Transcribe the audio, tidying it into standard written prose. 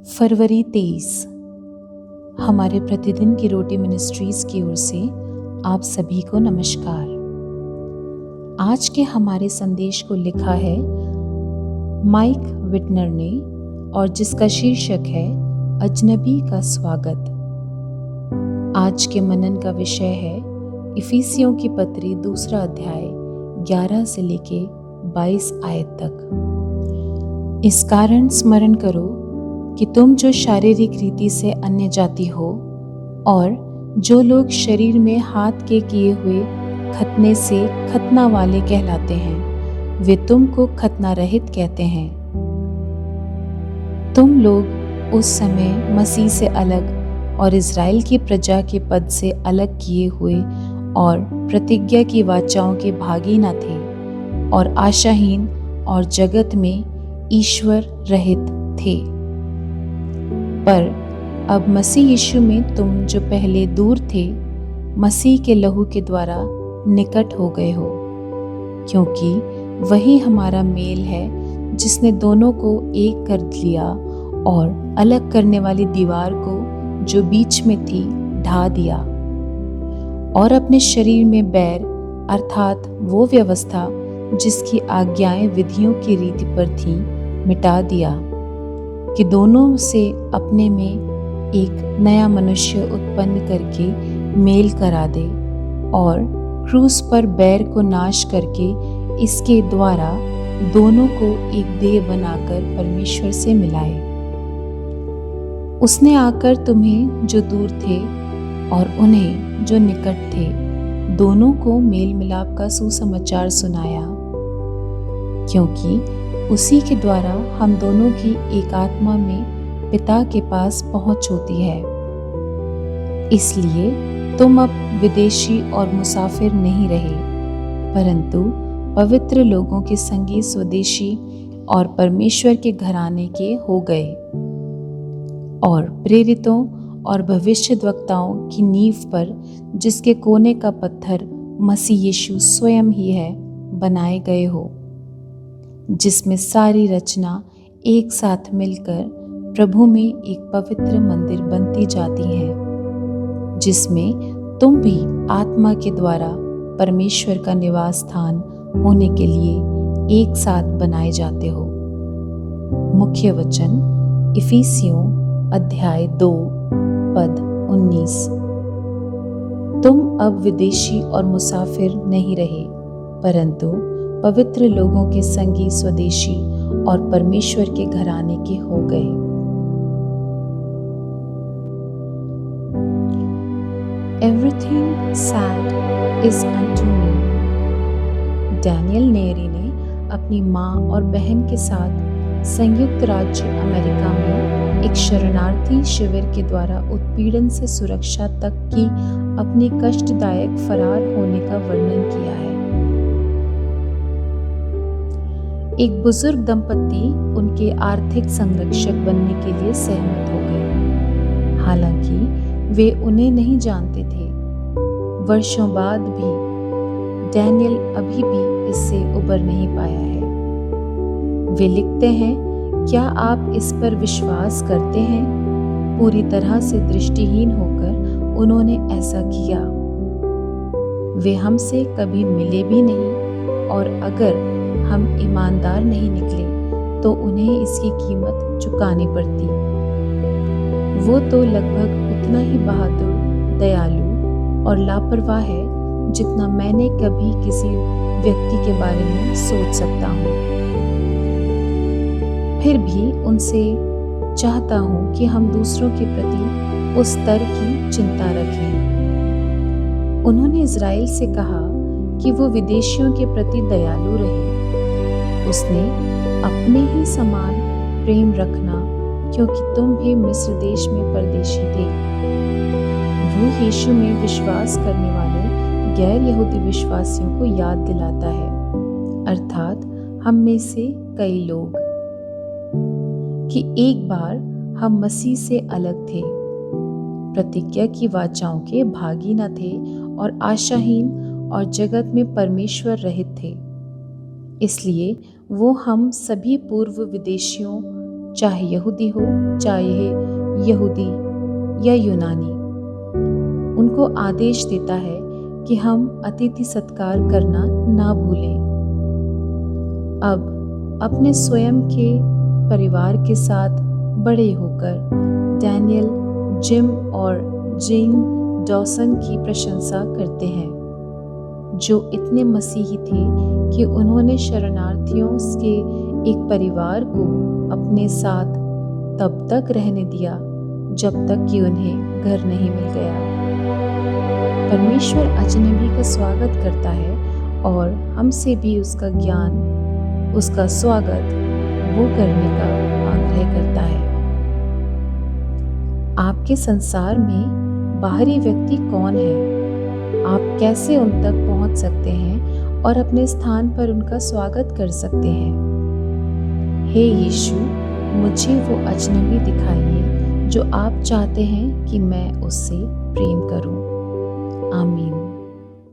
फरवरी 23 हमारे प्रतिदिन की रोटी मिनिस्ट्रीज की ओर से आप सभी को नमस्कार। आज के हमारे संदेश को लिखा है माइक विटनर ने और जिसका शीर्षक है अजनबी का स्वागत। आज के मनन का विषय है इफिसियों की पत्री 2 अध्याय 11 से लेके 22 आयत तक। इस कारण स्मरण करो कि तुम जो शारीरिक रीति से अन्य जाति हो और जो लोग शरीर में हाथ के किए हुए खतने से खतना वाले कहलाते हैं, वे तुमको खतना रहित कहते हैं। तुम लोग उस समय मसीह से अलग और इज़राइल की प्रजा के पद से अलग किए हुए और प्रतिज्ञा की वाचाओं के भागी न थे और आशाहीन और जगत में ईश्वर रहित थे। पर अब मसीह यीशु में तुम जो पहले दूर थे, मसीह के लहू के द्वारा निकट हो गए हो, क्योंकि वही हमारा मेल है जिसने दोनों को एक कर लिया और अलग करने वाली दीवार को जो बीच में थी ढा दिया और अपने शरीर में बैर अर्थात वो व्यवस्था जिसकी आज्ञाएं विधियों की रीति पर थी मिटा दिया, कि दोनों से अपने में एक नया मनुष्य उत्पन्न करके मेल करा दे और क्रूस पर बैर को नाश करके इसके द्वारा दोनों को एक देह बनाकर परमेश्वर से मिलाए। उसने आकर तुम्हें जो दूर थे और उन्हें जो निकट थे, दोनों को मेल मिलाप का सुसमाचार सुनाया, क्योंकि उसी के द्वारा हम दोनों की एक आत्मा में पिता के पास पहुंच होती है। इसलिए तुम अब विदेशी और मुसाफिर नहीं रहे, परंतु पवित्र लोगों के संगी स्वदेशी और परमेश्वर के घराने के हो गए और प्रेरितों और भविष्यद्वक्ताओं की नींव पर, जिसके कोने का पत्थर मसीह यीशु स्वयं ही है, बनाए गए हो, जिसमें सारी रचना एक साथ मिलकर प्रभु में एक पवित्र मंदिर बनती जाती है, जिसमें तुम भी आत्मा के द्वारा परमेश्वर का निवास स्थान होने के लिए एक साथ बनाए जाते हो। मुख्य वचन इफिसियों अध्याय 2 पद 19। तुम अब विदेशी और मुसाफिर नहीं रहे, परंतु पवित्र लोगों के संगी स्वदेशी और परमेश्वर के घराने के हो गए। Everything sad is unto me। Daniel Neri ने अपनी माँ और बहन के साथ संयुक्त राज्य अमेरिका में एक शरणार्थी शिविर के द्वारा उत्पीड़न से सुरक्षा तक की अपनी कष्टदायक फरार होने का वर्णन किया है। एक बुजुर्ग दंपति उनके आर्थिक संरक्षक बनने के लिए सहमत हो गए, हालांकि वे उन्हें नहीं जानते थे। वर्षों बाद भी डैनियल अभी भी इससे उबर नहीं पाया है। वे लिखते हैं, क्या आप इस पर विश्वास करते हैं? पूरी तरह से दृष्टिहीन होकर उन्होंने ऐसा किया। वे हमसे कभी मिले भी नहीं और अगर हम ईमानदार नहीं निकले तो उन्हें इसकी कीमत चुकानी पड़ती। वो तो लगभग उतना ही बहादुर, दयालु और लापरवाह है जितना मैंने कभी किसी व्यक्ति के बारे में सोच सकता हूँ। फिर भी उनसे चाहता हूँ कि हम दूसरों के प्रति उस स्तर की चिंता रखें। उन्होंने इज़राइल से कहा कि वो विदेशियों के प्रति दयालु रहे। उसने अपने ही समान प्रेम रखना, क्योंकि तुम भी मिस्र देश में परदेशी थे। वो यीशु में विश्वास करने वाले गैर यहूदी विश्वासियों को याद दिलाता है, अर्थात हम में से कई लोग, कि एक बार हम मसीह से अलग थे, प्रतिज्ञा की वाचाओं के भागी न थे और आशाहीन और जगत में परमेश्वर रहित थे। इसलिए वो हम सभी पूर्व विदेशियों चाहे यहूदी हो, चाहे यहूदी या यूनानी। उनको आदेश देता है कि हम अतिथि सत्कार करना ना भूलें। अब अपने स्वयं के परिवार के साथ बड़े होकर डैनियल जिम और जेन डॉसन की प्रशंसा करते हैं, जो इतने मसीही थे कि उन्होंने शरणार्थियों के एक परिवार को अपने साथ तब तक रहने दिया जब तक कि उन्हें घर नहीं मिल गया। परमेश्वर अजनबी का स्वागत करता है और हमसे भी उसका ज्ञान, उसका स्वागत वो करने का आग्रह करता है। आपके संसार में बाहरी व्यक्ति कौन है? आप कैसे उन तक पहुंच सकते हैं और अपने स्थान पर उनका स्वागत कर सकते हैं? हे यीशु, मुझे वो अजनबी दिखाइए जो आप चाहते हैं कि मैं उससे प्रेम करूं। आमीन।